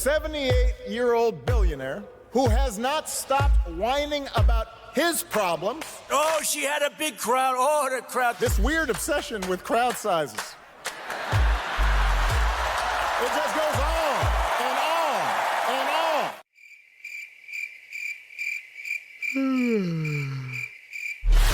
78-year-old billionaire who has not stopped whining about his problems. Oh, she had a big crowd. Oh, the crowd. This weird obsession with crowd sizes. It just goes on and on and on.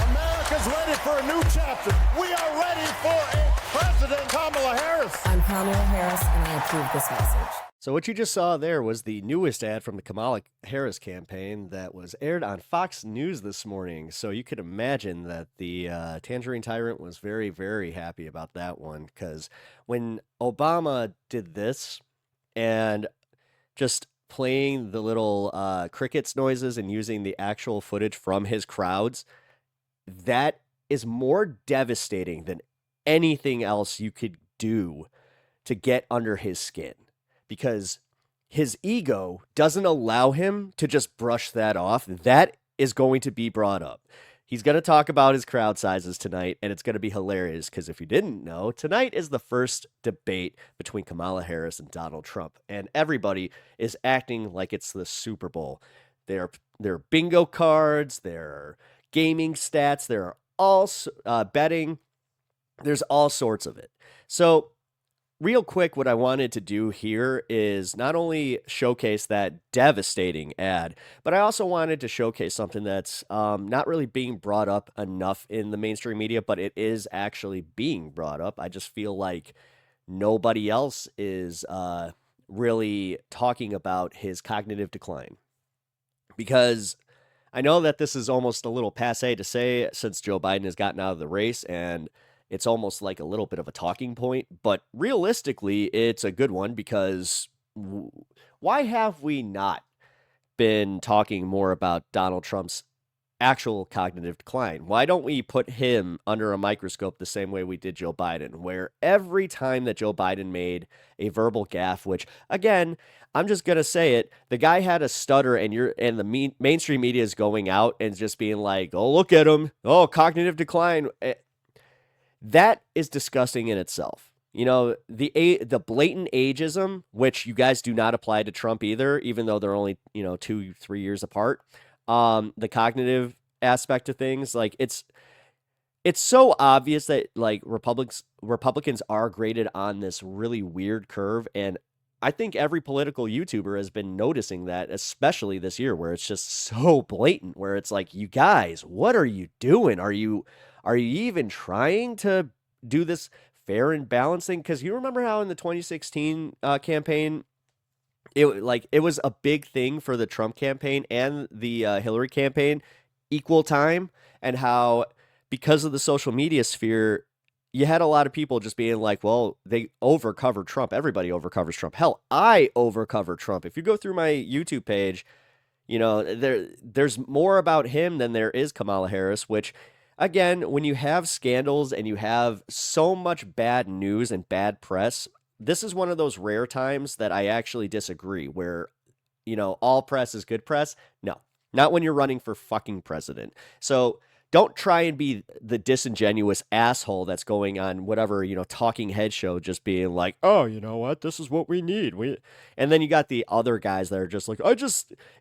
America's ready for a new chapter. We are ready for a President Kamala Harris. I'm Kamala Harris, and I approve this message. So what you just saw there was the newest ad from the Kamala Harris campaign that was aired on Fox News this morning. So you could imagine that the Tangerine Tyrant was very, very happy about that one, because when Obama did this and just playing the little crickets noises and using the actual footage from his crowds, that is more devastating than anything else you could do to get under his skin. Because his ego doesn't allow him to just brush that off. That is going to be brought up. He's going to talk about his crowd sizes tonight, and it's going to be hilarious because if you didn't know, tonight is the first debate between Kamala Harris and Donald Trump, and everybody is acting like it's the Super Bowl. There are bingo cards, there are gaming stats, there are all betting. There's all sorts of it. So real quick, what I wanted to do here is not only showcase that devastating ad, but I also wanted to showcase something that's not really being brought up enough in the mainstream media, but it is actually being brought up. I just feel like nobody else is really talking about his cognitive decline. Because I know that this is almost a little passé to say since Joe Biden has gotten out of the race, and it's almost like a little bit of a talking point, but realistically, it's a good one because why have we not been talking more about Donald Trump's actual cognitive decline? Why don't we put him under a microscope the same way we did Joe Biden, where every time that Joe Biden made a verbal gaffe, which again, I'm just going to say it, the guy had a stutter and the mainstream media is going out and just being like, oh, look at him. Oh, cognitive decline. That is disgusting in itself. You know, the blatant ageism, which you guys do not apply to Trump either, even though they're only, 2-3 years apart. The cognitive aspect of things, like it's so obvious that like Republicans are graded on this really weird curve, and I think every political YouTuber has been noticing that, especially this year, where it's just so blatant, where it's like, you guys, what are you doing? Are you even trying to do this fair and balanced thing? Because you remember how in the 2016 campaign, it was a big thing for the Trump campaign and the Hillary campaign, equal time, and how because of the social media sphere, you had a lot of people just being like, well, they overcover Trump. Everybody overcovers Trump. Hell, I overcover Trump. If you go through my YouTube page, there's more about him than there is Kamala Harris, which, again, when you have scandals and you have so much bad news and bad press, this is one of those rare times that I actually disagree, where, all press is good press. No, not when you're running for fucking president. So don't try and be the disingenuous asshole that's going on whatever, talking head show, just being like, oh, you know what? This is what we need. And then you got the other guys that are just like,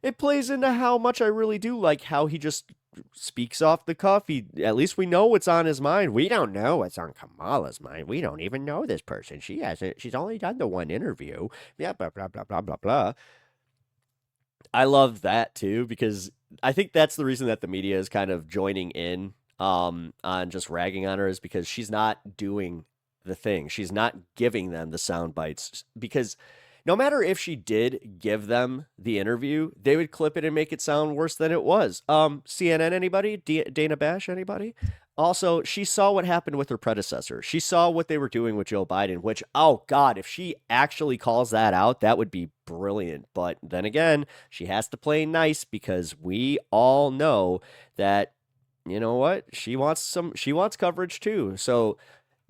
it plays into how much I really do like how he just speaks off the cuff. At least we know what's on his mind. We don't know what's on Kamala's mind. We don't even know this person. She's only done the one interview. Yeah, blah, blah, blah, blah, blah, blah. I love that too, because I think that's the reason that the media is kind of joining in on just ragging on her, is because she's not doing the thing. She's not giving them the sound bites, because no matter if she did give them the interview, they would clip it and make it sound worse than it was. CNN, anybody? Dana Bash, anybody? Also, she saw what happened with her predecessor. She saw what they were doing with Joe Biden, which, oh God, if she actually calls that out, that would be brilliant. But then again, she has to play nice, because we all know that, you know what? She wants coverage too. So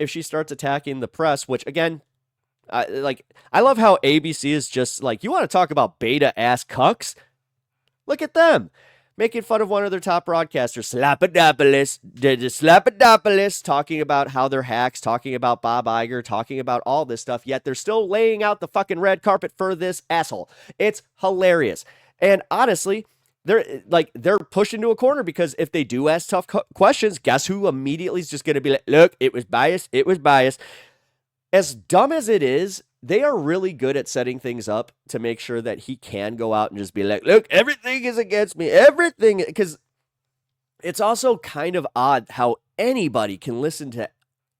if she starts attacking the press, which again, I love how ABC is just like, you want to talk about beta ass cucks? Look at them. making fun of one of their top broadcasters, Slapadopoulos, talking about how they're hacks, talking about Bob Iger, talking about all this stuff, yet they're still laying out the fucking red carpet for this asshole. It's hilarious. And honestly, they're pushed into a corner because if they do ask tough questions, guess who immediately is just going to be like, look, it was biased. It was biased. As dumb as it is, they are really good at setting things up to make sure that he can go out and just be like, look, everything is against me. Everything. Because it's also kind of odd how anybody can listen to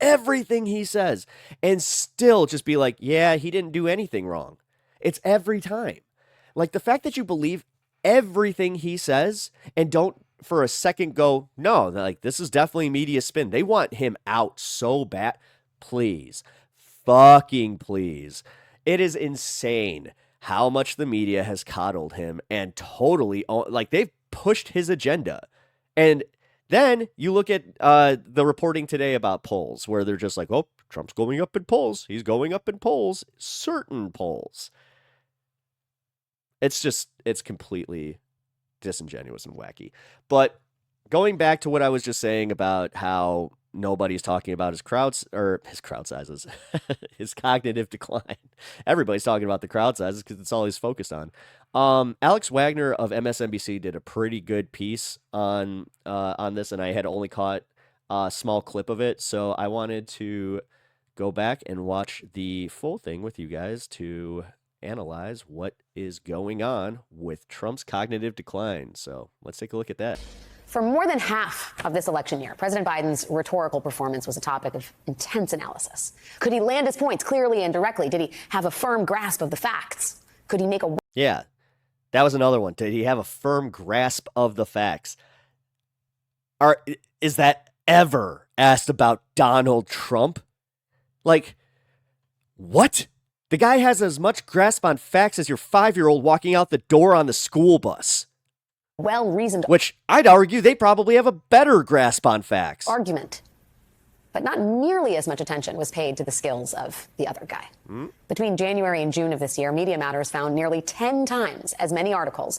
everything he says and still just be like, yeah, he didn't do anything wrong. It's every time. Like the fact that you believe everything he says and don't for a second go, no, like this is definitely media spin. They want him out so bad. Please. Fucking please. It is insane how much the media has coddled him and totally, like, they've pushed his agenda. And then you look at the reporting today about polls where they're just like, oh, Trump's going up in polls. He's going up in polls. Certain polls. It's completely disingenuous and wacky. But going back to what I was just saying about how nobody's talking about his crowd sizes, his cognitive decline. Everybody's talking about the crowd sizes because it's all he's focused on. Alex Wagner of MSNBC did a pretty good piece on this, and I had only caught a small clip of it, so I wanted to go back and watch the full thing with you guys to analyze what is going on with Trump's cognitive decline. So let's take a look at that. For more than half of this election year, President Biden's rhetorical performance was a topic of intense analysis. Could he land his points clearly and directly? Did he have a firm grasp of the facts? Could he make a... Yeah, that was another one. Did he have a firm grasp of the facts? Is that ever asked about Donald Trump? Like, what? The guy has as much grasp on facts as your 5-year-old walking out the door on the school bus. Well-reasoned, which I'd argue they probably have a better grasp on facts. Argument. But not nearly as much attention was paid to the skills of the other guy. Between January and June of this year, Media Matters found nearly 10 times as many articles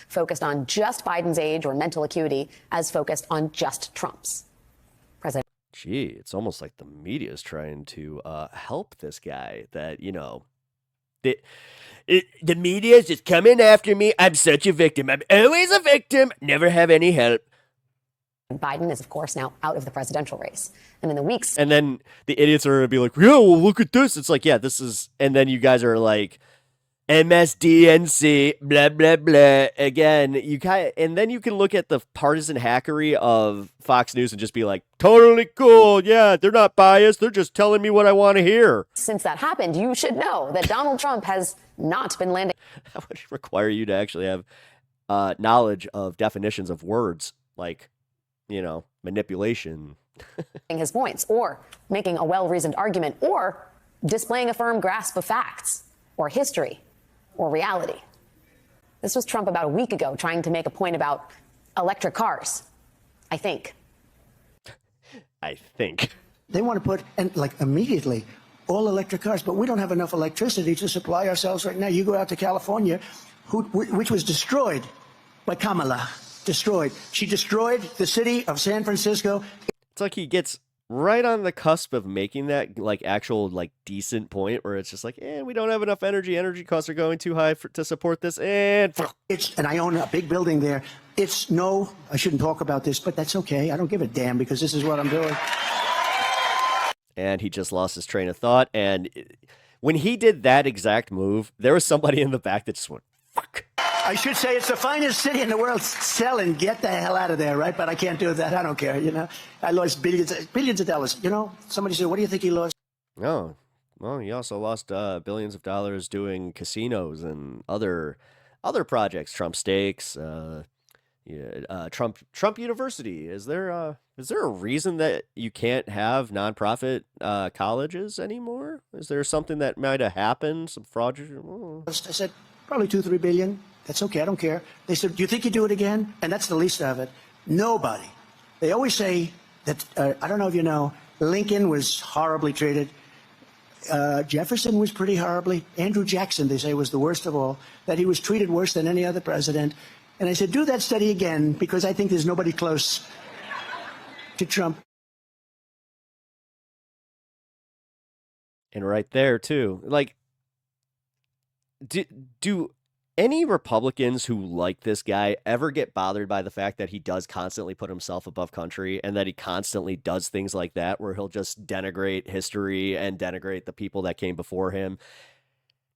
focused on just Biden's age or mental acuity as focused on just Trump's. President. Gee, it's almost like the media is trying to help this guy that, you know, the media is just coming after me. I'm such a victim. I'm always a victim. Never have any help. Biden is, of course, now out of the presidential race. And in the weeks... And then the idiots are going to be like, yeah, well, look at this. It's like, yeah, this is... And then you guys are like, MSDNC, blah, blah, blah. Again, and then you can look at the partisan hackery of Fox News and just be like, totally cool. Yeah, they're not biased. They're just telling me what I want to hear. Since that happened, you should know that Donald Trump has not been landing... That would require you to actually have knowledge of definitions of words like, you know, manipulation. ...his points, or making a well-reasoned argument, or displaying a firm grasp of facts, or history, or reality. This was Trump about a week ago trying to make a point about electric cars, I think. They want to put, and like immediately, all electric cars, but we don't have enough electricity to supply ourselves right now. You go out to California, which was destroyed by Kamala. Destroyed. She destroyed the city of San Francisco. It's like he gets right on the cusp of making that like actual like decent point where it's just like, we don't have enough energy. Energy costs are going too high to support this. And I own a big building there. I shouldn't talk about this, but that's okay. I don't give a damn because this is what I'm doing. And he just lost his train of thought. And when he did that exact move, there was somebody in the back that just went, fuck. I should say it's the finest city in the world. Sell and get the hell out of there, right? But I can't do that. I don't care, you know. I lost billions of dollars. You know, somebody said, what do you think he lost? No. Well, he also lost billions of dollars doing casinos and other projects. Trump Steaks, Trump University. Is there a reason that you can't have nonprofit colleges anymore? Is there something that might have happened? Some fraudulent? I said, probably 2-3 billion. That's okay. I don't care. They said, do you think you do it again? And that's the least of it. Nobody. They always say that, I don't know if you know, Lincoln was horribly treated. Jefferson was pretty horribly. Andrew Jackson, they say, was the worst of all, that he was treated worse than any other president. And I said, do that study again, because I think there's nobody close to Trump. And right there, too. Like, do any Republicans who like this guy ever get bothered by the fact that he does constantly put himself above country and that he constantly does things like that where he'll just denigrate history and denigrate the people that came before him?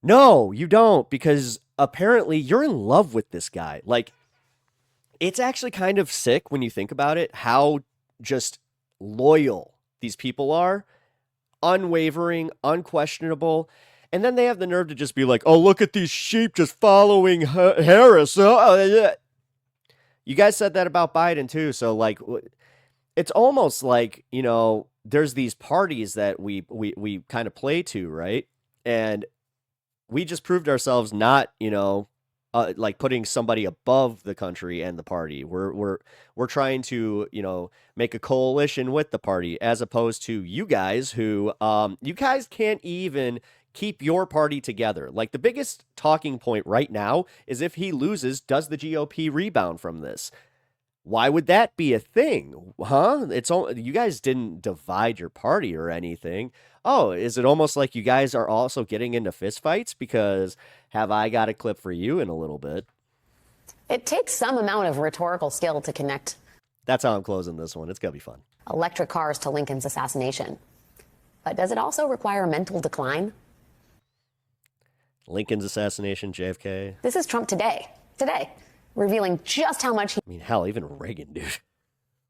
No, you don't, because apparently you're in love with this guy. Like, it's actually kind of sick when you think about it, how just loyal these people are, unwavering, unquestionable. And then they have the nerve to just be like, oh, look at these sheep just following Harris. You guys said that about Biden, too. So, like, it's almost like, you know, there's these parties that we kind of play to, right? And we just proved ourselves not, you know, like putting somebody above the country and the party. We're trying to, you know, make a coalition with the party, as opposed to you guys who you guys can't even keep your party together. Like, the biggest talking point right now is if he loses, does the GOP rebound from this? Why would that be a thing? Huh? You guys didn't divide your party or anything. Oh, is it almost like you guys are also getting into fistfights? Because have I got a clip for you in a little bit? It takes some amount of rhetorical skill to connect. That's how I'm closing this one. It's going to be fun. Electric cars to Lincoln's assassination. But does it also require mental decline? Lincoln's assassination, JFK. This is Trump today, revealing just how much I mean, hell, even Reagan, dude.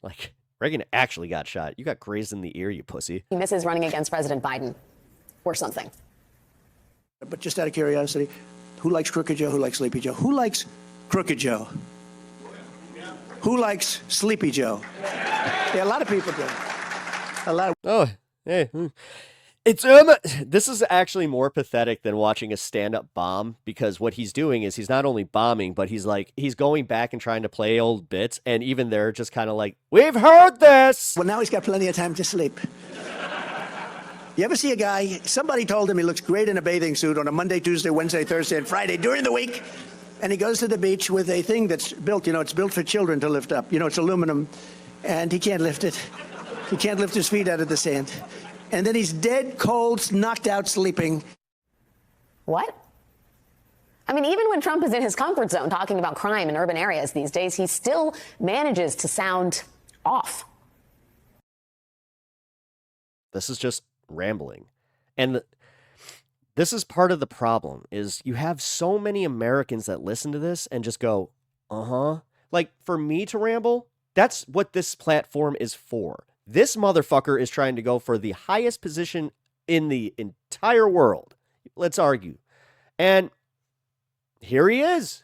Like, Reagan actually got shot. You got grazed in the ear, you pussy. he misses running against President Biden or something. But just out of curiosity, who likes Crooked Joe? Who likes Sleepy Joe? Who likes Crooked Joe? Who likes Sleepy Joe? Yeah, a lot of people do. A lot of... Oh, hey. It's this is actually more pathetic than watching a stand-up bomb, because what he's doing is he's not only bombing, but he's going back and trying to play old bits, and even they're just kind of like, we've heard this. Well, now he's got plenty of time to sleep. You ever see a guy, somebody told him he looks great in a bathing suit on a Monday, Tuesday, Wednesday, Thursday, and Friday during the week, and he goes to the beach with a thing that's built, you know, it's built for children to lift up. You know, it's aluminum, and he can't lift it. He can't lift his feet out of the sand. And then he's dead, cold, knocked out, sleeping. What? I mean, even when Trump is in his comfort zone talking about crime in urban areas these days, he still manages to sound off. This is just rambling. And this is part of the problem, is you have so many Americans that listen to this and just go, uh-huh. Like, for me to ramble, that's what this platform is for. This motherfucker is trying to go for the highest position in the entire world. Let's argue. And here he is.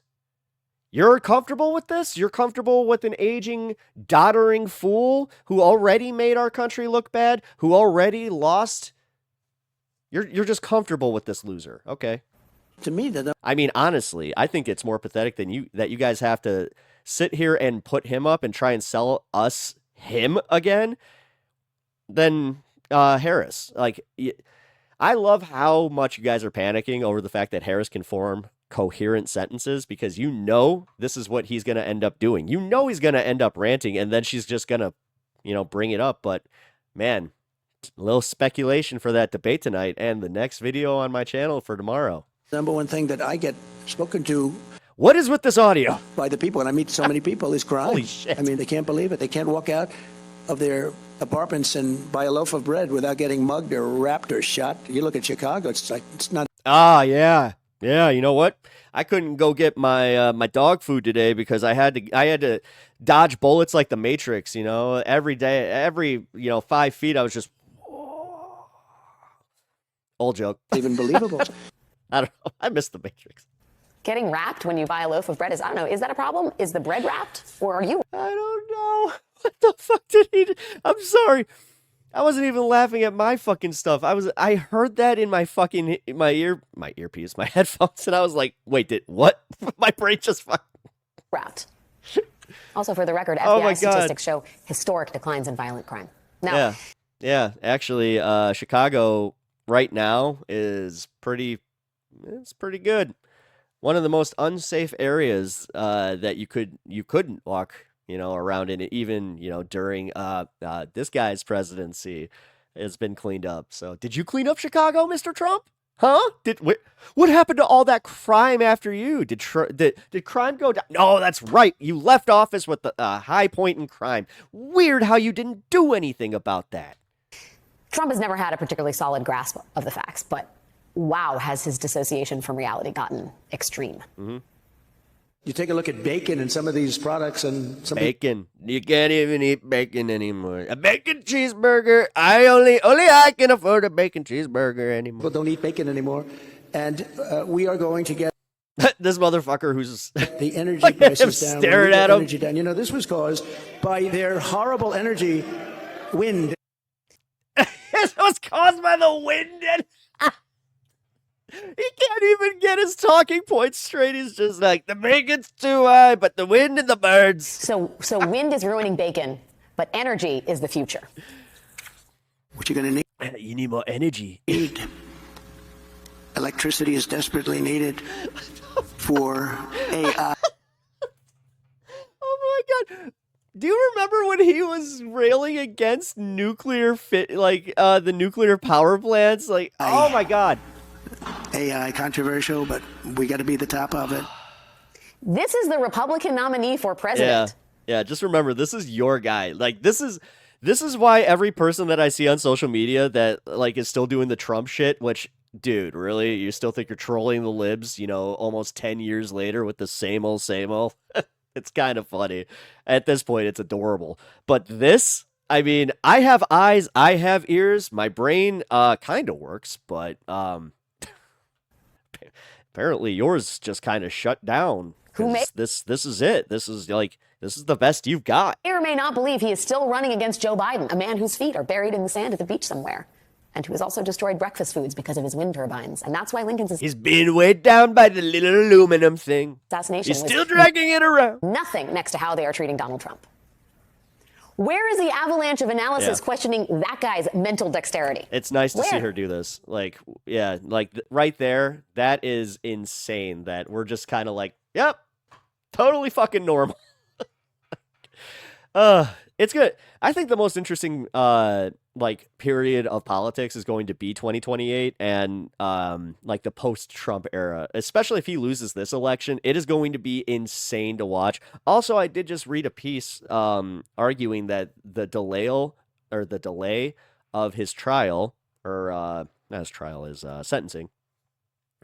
You're comfortable with this? You're comfortable with an aging, doddering fool who already made our country look bad, who already lost? You're just comfortable with this loser. Okay. To me, I mean, honestly, I think it's more pathetic than that you guys have to sit here and put him up and try and sell us him again than Harris. Like, I love how much you guys are panicking over the fact that Harris can form coherent sentences, because you know this is what he's going to end up doing. You know he's going to end up ranting, and then she's just going to, you know, bring it up. But man, a little speculation for that debate tonight and the next video on my channel for tomorrow. number one thing that I get spoken to What is with this audio? by the people, and I meet so many people, is crime. Holy shit. I mean, they can't believe it. They can't walk out of their apartments and buy a loaf of bread without getting mugged or rapped or shot. You look at Chicago, it's like, it's not. Ah, yeah. Yeah, you know what? I couldn't go get my my dog food today because I had to dodge bullets like the Matrix, you know. Every day, every 5 feet I was just old joke. Even believable. I don't know. I miss the Matrix. Getting wrapped when you buy a loaf of bread is, I don't know, is that a problem? Is the bread wrapped? Or are you? I don't know. What the fuck did he do? I'm sorry. I wasn't even laughing at my fucking stuff. I heard that in my fucking my earpiece, my headphones, and I was like, wait, what? My brain just fucking Wrapped. Also, for the record, Oh my FBI God. statistics show historic declines in violent crime. Now, Yeah. Actually, Chicago right now is it's pretty good. One of the most unsafe areas that you couldn't walk, around in, even, during this guy's presidency, has been cleaned up. So, did you clean up Chicago, Mr. Trump? Huh? What happened to all that crime after you? Did crime go down? No, that's right. You left office with the high point in crime. Weird how you didn't do anything about that. Trump has never had a particularly solid grasp of the facts, but wow, has his dissociation from reality gotten extreme. Mm-hmm. You take a look at bacon and some of these products and some Bacon. You can't even eat bacon anymore. A bacon cheeseburger. Only I can afford a bacon cheeseburger anymore. people don't eat bacon anymore. And we are going to get This motherfucker who's the energy Look at him prices down. staring When we get at him. energy down. This was caused by their horrible energy wind. It was caused by the wind. And he can't even get his talking points straight. He's just like, the bacon's too high, but the wind and the birds. So wind is ruining bacon, but energy is the future. What you're going to need. You need more energy. Electricity is desperately needed for AI. Oh my god. Do you remember when he was railing against the nuclear power plants? Like, oh my god. AI controversial, but we got to be the top of it. This is the Republican nominee for president. Yeah, just remember, this is your guy. Like, this is why every person that I see on social media that is still doing the Trump shit, which, dude, really? You still think you're trolling the libs, almost 10 years later with the same old, same old? It's kind of funny. At this point, it's adorable. But this, I mean, I have eyes, I have ears, my brain kind of works, but apparently yours just kind of shut down. This is it. This is the best you've got. May or may not believe he is still running against Joe Biden, a man whose feet are buried in the sand at the beach somewhere, and who has also destroyed breakfast foods because of his wind turbines. And that's why Lincoln's He's being weighed down by the little aluminum thing. assassination He's was still dragging it around. nothing next to how they are treating Donald Trump. Where is the avalanche of analysis questioning that guy's mental dexterity? It's nice to see Where? her do this. Right there, that is insane that we're just kind of like, yep, totally fucking normal. It's good. I think the most interesting period of politics is going to be 2028 and the post-Trump era, especially if he loses this election. It is going to be insane to watch. Also, I did just read a piece arguing that the delay of his trial, or not his trial, his sentencing,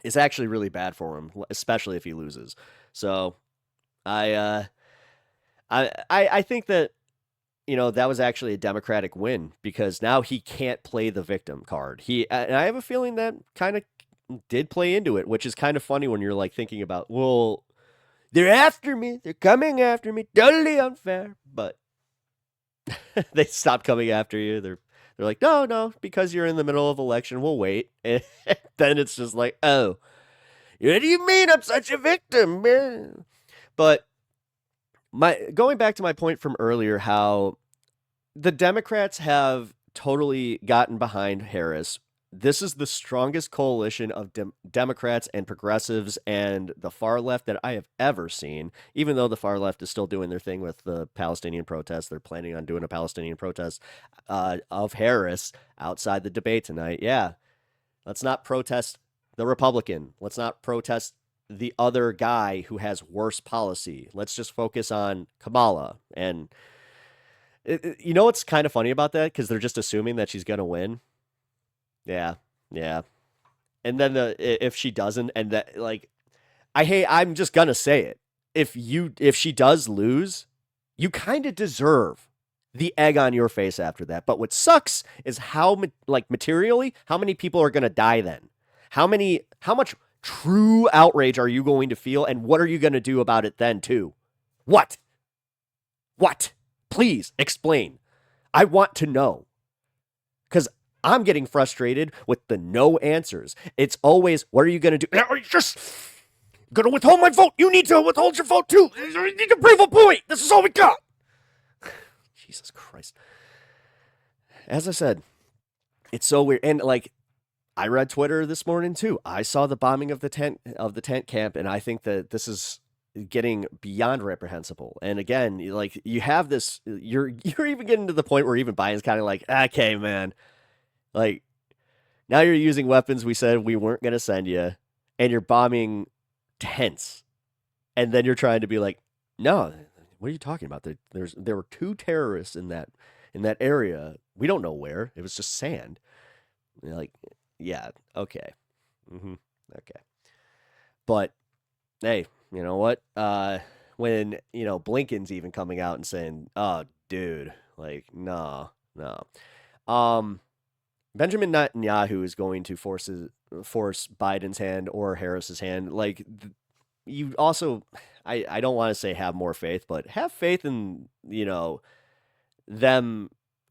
is actually really bad for him, especially if he loses. So I think that that was actually a Democratic win, because now he can't play the victim card. And I have a feeling that kind of did play into it, which is kind of funny when you're thinking about, well, they're after me, they're coming after me, totally unfair, but they stopped coming after you. They're like, no, because you're in the middle of election, we'll wait. And then it's just like, oh, what do you mean I'm such a victim, man? But going back to my point from earlier, how the Democrats have totally gotten behind Harris. This is the strongest coalition of Democrats and progressives and the far left that I have ever seen, even though the far left is still doing their thing with the Palestinian protests. They're planning on doing a Palestinian protest of Harris outside the debate tonight. Yeah, let's not protest the Republican. Let's not protest the other guy who has worse policy. Let's just focus on Kamala. And what's kind of funny about that? Because they're just assuming that she's going to win. Yeah. And then if she doesn't, and that, I'm just going to say it. If she does lose, you kind of deserve the egg on your face after that. But what sucks is how materially, how many people are going to die then? How much true outrage are you going to feel, and what are you going to do about it then too? What? Please explain. I want to know. Because I'm getting frustrated with the no answers. It's always, what are you going to do? Are you just going to withhold my vote? You need to withhold your vote too. You need to prove a point. This is all we got. Jesus Christ. As I said, it's so weird. And I read Twitter this morning too. I saw the bombing of the tent camp, and I think that this is getting beyond reprehensible. And again, like you have this, you're even getting to the point where even Biden's kind of like, okay, man, like now you're using weapons we said we weren't going to send you, and you're bombing tents, and then you're trying to be like, no, what are you talking about? There were 2 terrorists in that area. We don't know where. It was just sand. And you're like, yeah, okay, okay, but hey, you know what? When Blinken's even coming out and saying, "Oh, dude, like, no." Benjamin Netanyahu is going to force Biden's hand or Harris's hand. Like, you also, I don't want to say have more faith, but have faith in them.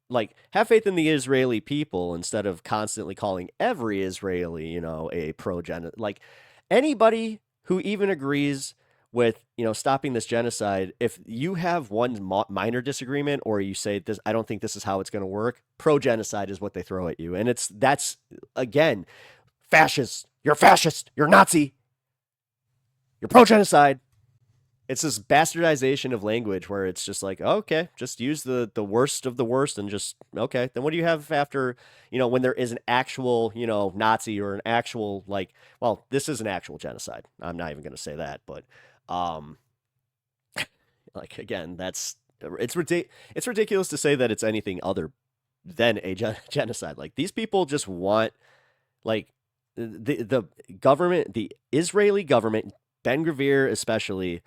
Like, have faith in the Israeli people instead of constantly calling every Israeli, a pro-genocide. Like, anybody who even agrees with, stopping this genocide, if you have one minor disagreement or you say this, I don't think this is how it's going to work, pro-genocide is what they throw at you. And that's, again, fascist. You're fascist. You're Nazi. You're pro-genocide. It's this bastardization of language where it's just like, okay, just use the worst of the worst and just, okay. Then what do you have after, when there is an actual, Nazi or an actual, like, well, this is an actual genocide. I'm not even going to say that, but, like, again, it's ridiculous to say that it's anything other than a genocide. Like, these people just want, like, the government, the Israeli government, Ben-Gvir especially,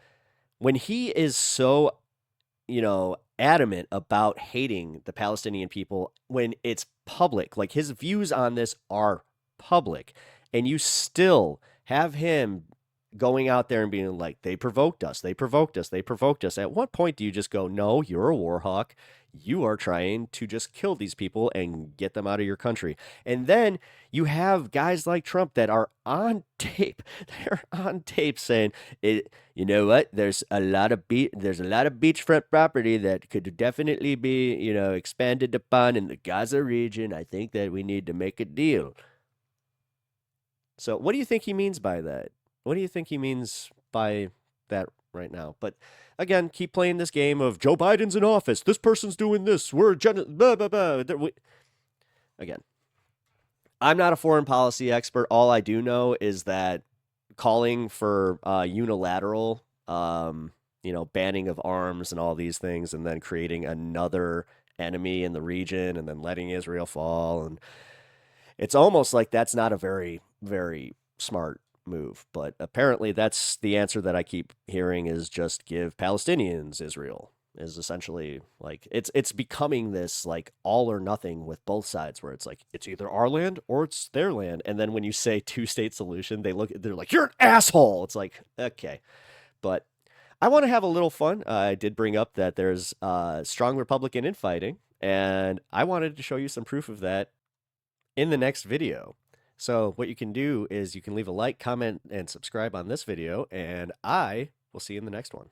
when he is so, adamant about hating the Palestinian people, when it's public, like his views on this are public, and you still have him going out there and being like, they provoked us. At what point do you just go, no, you're a war hawk. You are trying to just kill these people and get them out of your country. And then you have guys like Trump that are on tape. They're on tape saying, you know what? There's a lot of beachfront property that could definitely be, expanded upon in the Gaza region. I think that we need to make a deal. So what do you think he means by that? What do you think he means by that right now? But again, keep playing this game of Joe Biden's in office. This person's doing this. We're blah, blah, blah. Again, I'm not a foreign policy expert. All I do know is that calling for unilateral, banning of arms and all these things, and then creating another enemy in the region and then letting Israel fall. And it's almost like that's not a very, very smart move, but apparently that's the answer that I keep hearing, is just give Palestinians Israel, is essentially like it's becoming this like all or nothing with both sides, where it's like it's either our land or it's their land. And then when you say 2-state solution, they're like, you're an asshole. It's like, okay. But I want to have a little fun. I did bring up that there's strong Republican infighting, and I wanted to show you some proof of that in the next video. So what you can do is you can leave a like, comment, and subscribe on this video, and I will see you in the next one.